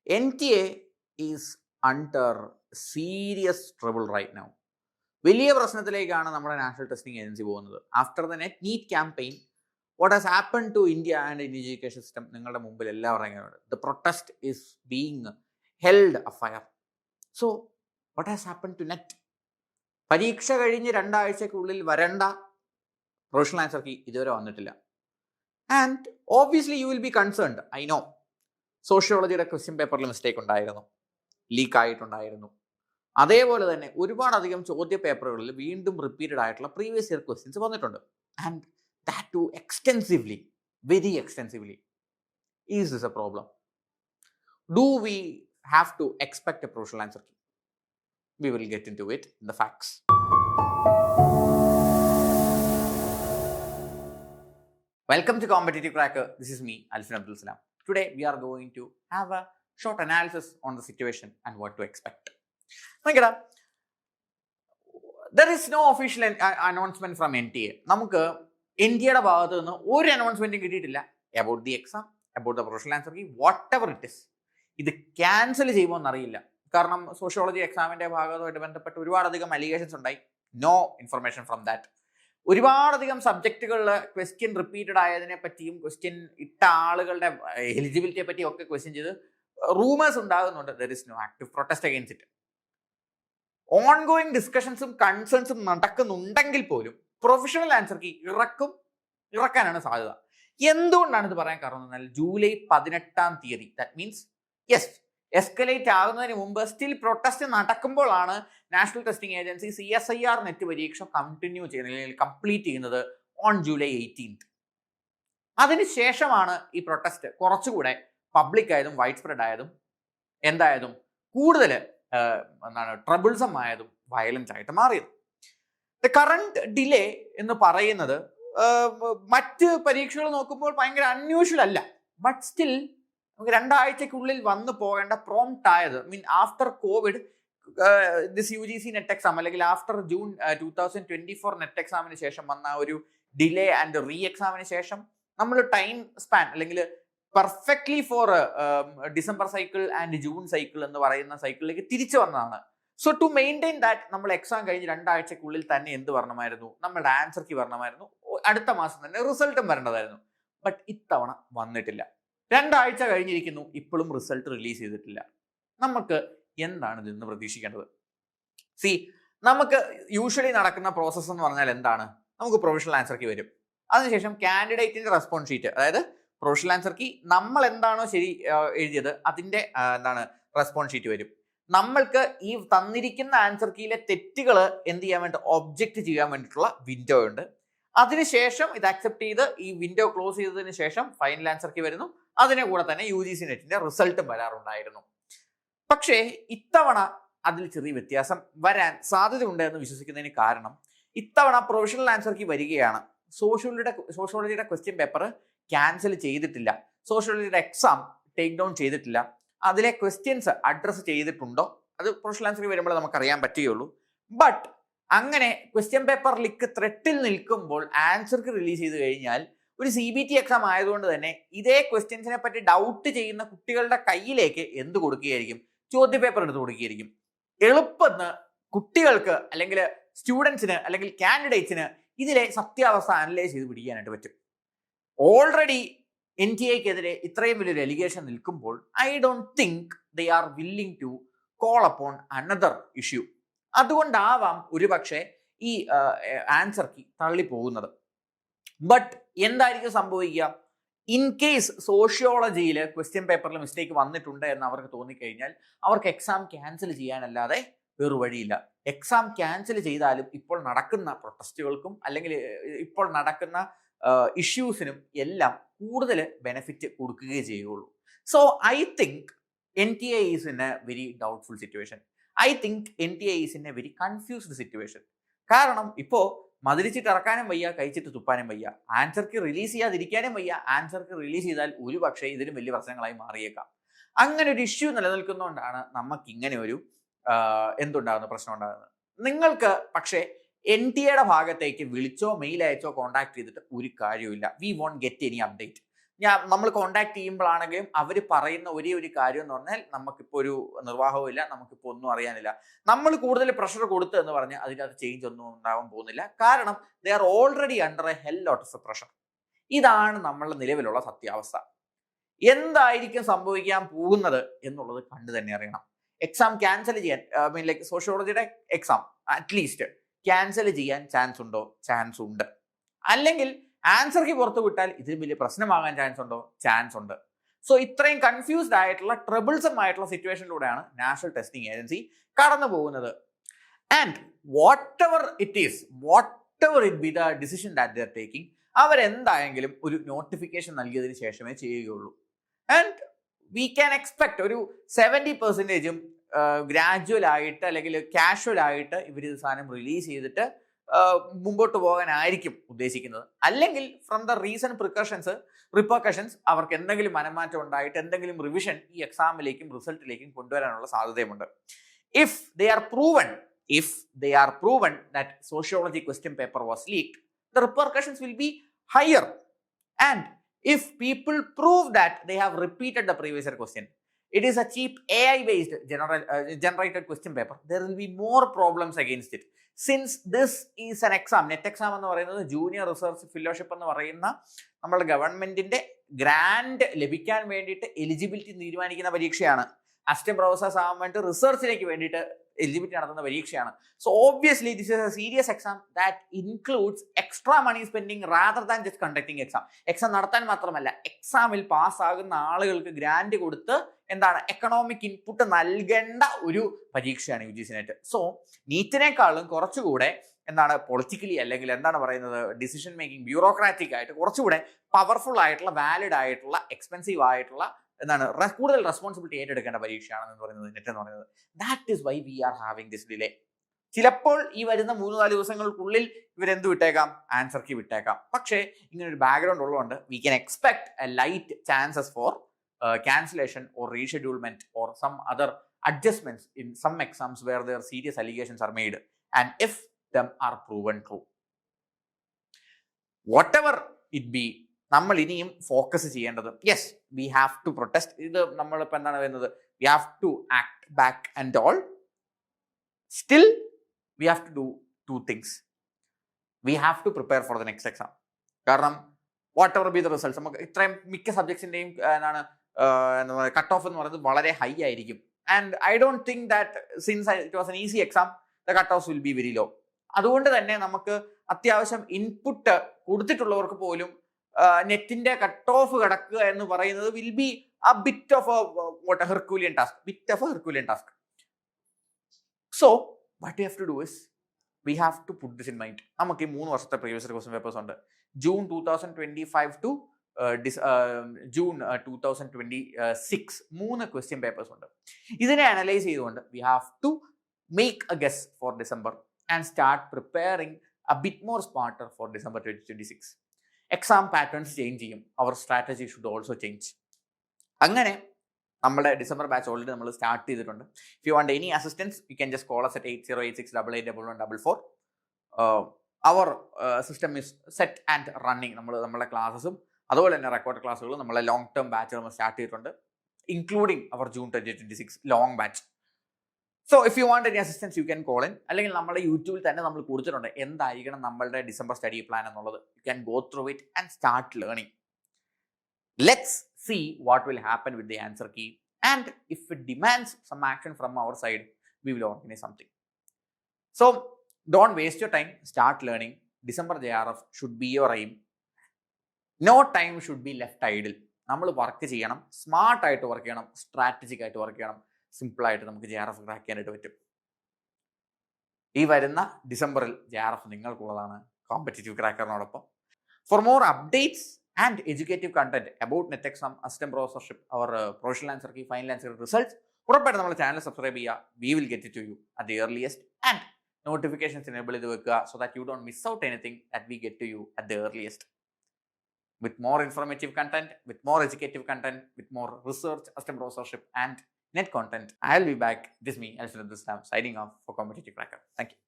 NTA is under serious trouble right now. വലിയ പ്രശ്നത്തിലേക്കാണ് നമ്മുടെ നാഷണൽ ടെസ്റ്റിംഗ് ഏജൻസി പോകുന്നത്. After the NET NEET campaign, what has happen to India and Indian education system നിങ്ങളുടെ മുമ്പിൽ എല്ലാവരും ഇറങ്ങിയാണ്. The protest is being held affair. So what has happen to NET? പരീക്ഷ കഴിഞ്ഞ് 2 ആഴ്ചക്കുള്ളിൽ വരേണ്ട പ്രൊഫഷണൽ ആൻസർ കീ ഇതുവരെ വന്നിട്ടില്ല. And obviously you will be concerned. I know സോഷ്യോളജിയുടെ ക്വസ്റ്റ്യൻ പേപ്പറിൽ മിസ്റ്റേക്ക് ഉണ്ടായിരുന്നു, ലീക്ക് ആയിട്ടുണ്ടായിരുന്നു. അതേപോലെ തന്നെ ഒരുപാടധികം ചോദ്യ പേപ്പറുകളിൽ വീണ്ടും റിപ്പീറ്റഡ് ആയിട്ടുള്ള പ്രീവിയസ് ഇയർ ക്വസ്റ്റ്യൻസ് വന്നിട്ടുണ്ട്. And that to extensively, very extensively. Is this a problem? Do we have to expect a professional answer key? We will get into it in the facts. Welcome to Competitive Cracker. This is me, Alfin Abdul Salam. Today we are going to have a short analysis on the situation and what to expect. There is no official announcement from NTA. നമുക്ക് ഇന്ത്യയുടെ ഭാഗത്ത് നിന്ന് ഒരു അനൗൺസ്മെന്റും കിട്ടിയിട്ടില്ല about the exam, about the professional answer key, whatever it is. ഇത് cancel ചെയ്യുമോ എന്നറിയില്ല. കാരണം സോഷ്യോളജി എക്സാമിന്റെ ഭാഗത്തുമായിട്ട് ബന്ധപ്പെട്ട് ഒരുപാടധികം അലിഗേഷൻസ് ഉണ്ടായി. No information from that. ഒരുപാടധികം സബ്ജക്റ്റുകളിൽ ക്വസ്റ്റ്യൻ റിപ്പീറ്റഡ് ആയതിനെ പറ്റിയും ക്വസ്റ്റ്യൻ ഇട്ട ആളുകളുടെ എലിജിബിലിറ്റിയെ പറ്റിയും ഒക്കെ ക്വസ്റ്റ്യൻ ചെയ്ത് റൂമേഴ്സ് ഉണ്ടാകുന്നുണ്ട്. There is no active protest against it. Ongoing ഡിസ്കഷൻസും കൺസേൺസും നടക്കുന്നുണ്ടെങ്കിൽ പോലും പ്രൊഫഷണൽ ആൻസർ കീ ഇറക്കാനാണ് സാധ്യത. എന്തുകൊണ്ടാണ് ഇത് പറയാൻ കാരണം എന്നാൽ ജൂലൈ 18-ാം തീയതി, ദാറ്റ് മീൻസ് യെസ്, എസ്കലേറ്റ് ആകുന്നതിന് മുമ്പ് സ്റ്റിൽ പ്രൊട്ടസ്റ്റ് നടക്കുമ്പോഴാണ് national testing agency CSIR NET പരീക്ഷ കണ്ടിന്യൂ ചെയ്യുന്നത്, അല്ലെങ്കിൽ കംപ്ലീറ്റ് ചെയ്യുന്നത് ഓൺ ജൂലൈ 18th. അതിനുശേഷമാണ് ഈ പ്രൊട്ടസ്റ്റ് കുറച്ചുകൂടെ പബ്ലിക് ആയതും വൈഡ് സ്പ്രെഡ് ആയതും എന്തായതും കൂടുതൽ ട്രബിൾസം ആയതും വയലൻസ് ആയിട്ട് മാറിയത്. ദ കറണ്ട് ഡിലേ എന്ന് പറയുന്നത് മറ്റ് പരീക്ഷകൾ നോക്കുമ്പോൾ ഭയങ്കര അൺയൂഷ്വൽ അല്ല. ബട്ട് സ്റ്റിൽ നമുക്ക് 2 ആഴ്ചക്കുള്ളിൽ വന്നു പോകേണ്ട പ്രോംപ്റ്റ് ആയത്, mean after covid this UGC NET exam, അല്ലെങ്കിൽ ആഫ്റ്റർ ജൂൺ 2024 നെറ്റ് എക്സാമിന് ശേഷം വന്ന ഒരു ഡിലേ ആൻഡ് റീ എക്സാമിന് ശേഷം നമ്മൾ ടൈം സ്പാൻ, അല്ലെങ്കിൽ perfectly for December cycle and June cycle എന്ന് പറയുന്ന സൈക്കിളിലേക്ക് തിരിച്ചു വന്നതാണ്. സോ ടു മെയിൻറ്റെയിൻ ദാറ്റ് നമ്മൾ എക്സാം കഴിഞ്ഞ് 2 ആഴ്ചക്കുള്ളിൽ തന്നെ എന്ത് വരണമായിരുന്നു, നമ്മളുടെ ആൻസർ കീ വരണമായിരുന്നു, അടുത്ത മാസം തന്നെ റിസൾട്ടും വരേണ്ടതായിരുന്നു. ബട്ട് ഇത്തവണ വന്നിട്ടില്ല. 2 ആഴ്ച കഴിഞ്ഞിരിക്കുന്നു, ഇപ്പോഴും റിസൾട്ട് റിലീസ് ചെയ്തിട്ടില്ല. നമുക്ക് എന്താണ് ഇതിന്ന് പ്രതീക്ഷിക്കേണ്ടത്? നമുക്ക് യൂഷ്വലി നടക്കുന്ന പ്രോസസ്സ് എന്ന് പറഞ്ഞാൽ എന്താണ്? നമുക്ക് പ്രൊഫഷണൽ ആൻസർ കീ വരും. അതിനുശേഷം കാൻഡിഡേറ്റിന്റെ റെസ്പോൺസ് ഷീറ്റ്, അതായത് പ്രൊഫഷണൽ ആൻസർ കീ നമ്മൾ എന്താണോ ശരി എഴുതിയത് അതിന്റെ റെസ്പോൺസ് ഷീറ്റ് വരും. നമ്മൾക്ക് ഈ തന്നിരിക്കുന്ന ആൻസർ കീയിലെ തെറ്റുകൾ എന്ത് ചെയ്യാൻ വേണ്ടി ഒബ്ജക്റ്റ് ചെയ്യാൻ വേണ്ടിയിട്ടുള്ള വിൻഡോ ഉണ്ട്. അതിനുശേഷം ഇത് അക്സെപ്റ്റ് ചെയ്ത് ഈ വിൻഡോ ക്ലോസ് ചെയ്തതിന് ശേഷം ഫൈനൽ ആൻസർ കീ വരുന്നു. അതിനെ കൂടെ തന്നെ UGC നെറ്റിന്റെ റിസൾട്ടും വരാറുണ്ടായിരുന്നു. പക്ഷേ ഇത്തവണ അതിൽ ചെറിയ വ്യത്യാസം വരാൻ സാധ്യതയുണ്ട് എന്ന് വിശ്വസിക്കുന്നതിന് കാരണം, ഇത്തവണ പ്രൊഫഷണൽ ആൻസർ കീ വരികയാണ്. സോഷ്യോളജിയുടെ ക്വസ്റ്റ്യൻ പേപ്പർ ക്യാൻസൽ ചെയ്തിട്ടില്ല, സോഷ്യോളജിയുടെ എക്സാം ടേക്ക് ഡൗൺ ചെയ്തിട്ടില്ല. അതിലെ ക്വസ്റ്റ്യൻസ് അഡ്രസ്സ് ചെയ്തിട്ടുണ്ടോ അത് പ്രൊഫഷണൽ ആൻസർ കീ വരുമ്പോൾ നമുക്കറിയാൻ പറ്റുകയുള്ളൂ. ബട്ട് അങ്ങനെ ക്വസ്റ്റ്യൻ പേപ്പർ ലീക്ക് ത്രെട്ടിൽ നിൽക്കുമ്പോൾ ആൻസർ കീ റിലീസ് ചെയ്ത് കഴിഞ്ഞാൽ ഒരു CBT എക്സാം ആയതുകൊണ്ട് തന്നെ ഇതേ ക്വസ്റ്റ്യൻസിനെ പറ്റി ഡൗട്ട് ചെയ്യുന്ന കുട്ടികളുടെ കയ്യിലേക്ക് എന്ത് കൊടുക്കുകയായിരിക്കും? ചോദ്യ പേപ്പർ എടുത്ത് കൊടുക്കുകയായിരിക്കും. എളുപ്പത്തിന് കുട്ടികൾക്ക്, അല്ലെങ്കിൽ സ്റ്റുഡൻസിന്, അല്ലെങ്കിൽ കാൻഡിഡേറ്റ്സിന് ഇതിലെ സത്യാവസ്ഥ അനലൈസ് ചെയ്ത് പിടിക്കാനായിട്ട് പറ്റും. ഓൾറെഡി NTA-ക്കെതിരെ ഇത്രയും വലിയൊരു എലിഗേഷൻ നിൽക്കുമ്പോൾ I don't think they are willing to call upon another issue. അതുകൊണ്ടാവാം ഒരുപക്ഷെ ഈ ആൻസർ കീ തള്ളിപ്പോകുന്നത്. ബട്ട് എന്തായിരിക്കും സംഭവിക്കുക? ഇൻ കേസ് സോഷ്യോളജിയിൽ ക്വസ്റ്റ്യൻ പേപ്പറിൽ മിസ്റ്റേക്ക് വന്നിട്ടുണ്ട് എന്ന് അവർക്ക് തോന്നിക്കഴിഞ്ഞാൽ അവർക്ക് എക്സാം ക്യാൻസൽ ചെയ്യാനല്ലാതെ വേറൊരു വഴിയില്ല. എക്സാം ക്യാൻസൽ ചെയ്താലും ഇപ്പോൾ നടക്കുന്ന പ്രൊട്ടസ്റ്റുകൾക്കും അല്ലെങ്കിൽ ഇപ്പോൾ നടക്കുന്ന ഇഷ്യൂസിനും എല്ലാം കൂടുതൽ ബെനിഫിറ്റ് കൊടുക്കുകയേ ചെയ്യുള്ളൂ. So I think NTA is in A very doubtful situation. I think NTA is in A very confused situation. കാരണം ഇപ്പോൾ മതിരിച്ചിട്ട് ഇറക്കാനും വയ്യ, കഴിച്ചിട്ട് തുപ്പാനും വയ്യ, ആൻസർ കീ റിലീസ് ചെയ്യാതിരിക്കാനും വയ്യ. ആൻസർ കീ റിലീസ് ചെയ്താൽ ഒരു പക്ഷേ ഇതിലും വലിയ പ്രശ്നങ്ങളായി മാറിയേക്കാം. അങ്ങനെ ഒരു ഇഷ്യൂ നിലനിൽക്കുന്നതുകൊണ്ടാണ് നമുക്ക് ഇങ്ങനെ ഒരു പ്രശ്നം ഉണ്ടാകുന്നത്. നിങ്ങൾക്ക് പക്ഷേ NTA ഭാഗത്തേക്ക് വിളിച്ചോ മെയിൽ അയച്ചോ കോൺടാക്ട് ചെയ്തിട്ട് ഒരു കാര്യമില്ല. We won't get any update. നമ്മൾ കോൺടാക്ട് ചെയ്യുമ്പോഴാണെങ്കിലും അവർ പറയുന്ന ഒരേ ഒരു കാര്യം എന്ന് പറഞ്ഞാൽ നമുക്കിപ്പോൾ ഒരു നിർവാഹവും ഇല്ല, നമുക്കിപ്പോൾ ഒന്നും അറിയാനില്ല. നമ്മൾ കൂടുതൽ പ്രഷർ കൊടുത്തു എന്ന് പറഞ്ഞാൽ അതിനകത്ത് ചേഞ്ച് ഒന്നും ഉണ്ടാവാൻ പോകുന്നില്ല. കാരണം they are already under a hell lot of pressure. ഇതാണ് നമ്മളുടെ നിലവിലുള്ള സത്യാവസ്ഥ. എന്തായിരിക്കും സംഭവിക്കാൻ പോകുന്നത് എന്നുള്ളത് കണ്ടു തന്നെ അറിയണം. എക്സാം ക്യാൻസൽ ചെയ്യാൻ ലൈക്ക് സോഷ്യോളജിയുടെ എക്സാം അറ്റ്ലീസ്റ്റ് ക്യാൻസൽ ചെയ്യാൻ ചാൻസ് ഉണ്ടോ? ചാൻസ് ഉണ്ട്. അല്ലെങ്കിൽ ആൻസർ കീ പുറത്തു വിട്ടാൽ ഇതിന് വലിയ പ്രശ്നമാകാൻ ചാൻസ് ഉണ്ടോ? ചാൻസ് ഉണ്ട്. സോ ഇത്രയും കൺഫ്യൂസ്ഡ് ആയിട്ടുള്ള ട്രബിൾസം ആയിട്ടുള്ള സിറ്റുവേഷനിലൂടെയാണ് നാഷണൽ ടെസ്റ്റിംഗ് ഏജൻസി കടന്നു പോകുന്നത്. And whatever it be the decision that they are taking, അവരെന്തായെങ്കിലും ഒരു നോട്ടിഫിക്കേഷൻ നൽകിയതിന് ശേഷമേ ചെയ്യുകയുള്ളൂ. ആൻഡ് വി ക്യാൻ എക്സ്പെക്ട് ഒരു 70% ഗ്രാജുവൽ ആയിട്ട് അല്ലെങ്കിൽ കാഷ്വൽ ആയിട്ട് ഇവർ ഇത് സാധനം റിലീസ് ചെയ്തിട്ട് മുമ്പോട്ട് പോകാനായിരിക്കും ഉദ്ദേശിക്കുന്നത്. അല്ലെങ്കിൽ ഫ്രം ദ റീസൺ റിപ്പർക്കഷൻസ് അവർക്ക് എന്തെങ്കിലും മനംമാറ്റം ഉണ്ടായിട്ട് എന്തെങ്കിലും റിവിഷൻ ഈ എക്സാമിലേക്കും റിസൾട്ടിലേക്കും കൊണ്ടുവരാനുള്ള സാധ്യതയുമുണ്ട്. If they are proven that sociology question paper was leaked, the repercussions will be higher. And if people prove that they have repeated the previous year question, it is a cheap AI based generated question paper, there will be more problems against it. Since this is an exam, net exam എന്ന് പറയുന്നത് junior research fellowship എന്ന് പറയുന്ന നമ്മുടെ ഗവൺമെന്റിന്റെ grant ലഭിക്കാൻ വേണ്ടിയിട്ട് eligibility തീരുമാനിക്കുന്ന പരീക്ഷയാണ്. അസിസ്റ്റന്റ് പ്രൊഫസേഴ്സ് ആവാൻ വേണ്ടി റിസർച്ചിലേക്ക് വേണ്ടിയിട്ട് എലിജിബിലിറ്റി നടത്തുന്ന പരീക്ഷയാണ്. So obviously this is a serious exam that includes extra money spending rather than just conducting exam. Exam നടത്താൻ മാത്രമല്ല, എക്സാമിൽ പാസ്സാകുന്ന ആളുകൾക്ക് ഗ്രാന്റ് കൊടുത്ത് എക്കണോമിക് ഇൻപുട്ട് നൽകേണ്ട ഒരു പരീക്ഷയാണ് UGC നെറ്റ്. സോ നീറ്റിനേക്കാളും കുറച്ചുകൂടെ പൊളിറ്റിക്കലി അല്ലെങ്കിൽ ഡിസിഷൻ മേക്കിംഗ് ബ്യൂറോക്രാറ്റിക് ആയിട്ട് കുറച്ചുകൂടെ പവർഫുൾ ആയിട്ടുള്ള വാലിഡ് ആയിട്ടുള്ള എക്സ്പെൻസീവ് ആയിട്ടുള്ള കൂടുതൽ റെസ്പോൺസിബിലിറ്റി ഏറ്റെടുക്കേണ്ട പരീക്ഷയാണെന്ന് പറയുന്നത് നെറ്റ് എന്ന് പറയുന്നത്. That is why we are having this delay. ചിലപ്പോൾ ഈ വരുന്ന 3-4 ദിവസങ്ങൾക്കുള്ളിൽ ഇവരെന്ത് വിട്ടേക്കാം? ആൻസർ കീ വിട്ടേക്കാം. പക്ഷേ ഇങ്ങനെ ഒരു ബാക്ക്ഗ്രൗണ്ട് ഉള്ളതുകൊണ്ട് we can expect A light chances for cancellation or reschedulement or some other adjustments in some exams where there are serious allegations are made, and if them are proven true, whatever it be, നമ്മൾ ഇനിയും focus ചെയ്യേണ്ടത് yes we have to protest. ഇത് നമ്മളിപ്പോൾ എന്താണ് പറയുന്നത്? We have to act back and all. Still we have to do 2 things. We have to prepare for the next exam. കാരണം whatever be the results, നമുക്ക് ഇത്രയും മിക്ക സബ്ജക്ട്സിന്റെയും cut off എന്ന് പറയുന്നത് വളരെ ഹൈ ആയിരിക്കും. And I don't think that since it was an easy exam the cut off will be very low. അതുകൊണ്ട് തന്നെ നമുക്ക് അത്യാവശ്യം ഇൻപുട്ട് കൊടുത്തിട്ടുള്ളവർക്ക് പോലും നെറ്റിന്റെ കട്ട് ഓഫ് കിടക്കുക എന്ന് പറയുന്നത് will be a bit of a Herculean task. So what we have to do is we have to put this in mind. നമുക്ക് 3 വർഷത്തെ പ്രീവിയസ് ക്വസ്റ്റ്യൻ പേപ്പേഴ്സ് ഉണ്ട്. June 2025 to June 2026 3 question papers ഉണ്ട്. ഇതിനെ analyse ചെയ്തുകൊണ്ട് we have to make a guess for December and start preparing a bit more smarter for December 2026. Exam patterns change ചെയ്യും. Our strategy should also change. അങ്ങനെ നമ്മുടെ December batch already നമ്മൾ start ചെയ്തിട്ടുണ്ട്. If you want any assistance you can just call us at 8086881144. Our system is set and running. നമ്മളെ ക്ലാസ്സും അതുപോലെ തന്നെ record ക്ലാസ്സുകളും നമ്മളെ ലോങ് ടേം ബാച്ച് നമ്മൾ സ്റ്റാർട്ട് ചെയ്തിട്ടുണ്ട്, including our June 2026 long batch. So if you want any assistance you can call in. അല്ലെങ്കിൽ നമ്മുടെ യൂട്യൂബിൽ തന്നെ നമ്മൾ കൊടുത്തിട്ടുണ്ട് എന്തായിരിക്കണം നമ്മളുടെ ഡിസംബർ സ്റ്റഡി പ്ലാൻ എന്നുള്ളത്. You can go through it and start learning. Let's see what will happen with the answer key, and if it demands some action from our side, we will organize something. So don't waste your time, start learning. December JRF should be your aim. No time should be left idle. നമ്മൾ work ചെയ്യണം, smart ആയിട്ട് work ചെയ്യണം, strategic ആയിട്ട് work ചെയ്യണം. Simple ആയിട്ട് നമുക്ക് JRF crack ചെയ്യാനായിട്ട് പറ്റും. ഈ വരുന്ന ഡിസംബറിൽ JRF നിങ്ങൾക്കുള്ളതാണ് കോമ്പറ്റേറ്റീവ് ക്രാക്കറിനോടൊപ്പം. For more updates and educative content about NET exam, assistant professorship, or professional answer key, final answer results, ഉറപ്പായിട്ട് നമ്മുടെ ചാനൽ സബ്സ്ക്രൈബ് ചെയ്യുക. We will get it to you at the earliest, and notifications enable ചെയ്ത് വെക്കുക so that you don't miss out anything that we get to you at the earliest. With more informative content, with more educative content, with more research, assistant professorship and NET content, I'll be back. This is me, Alfred Islam, signing off for Competitive Cracker. Thank you.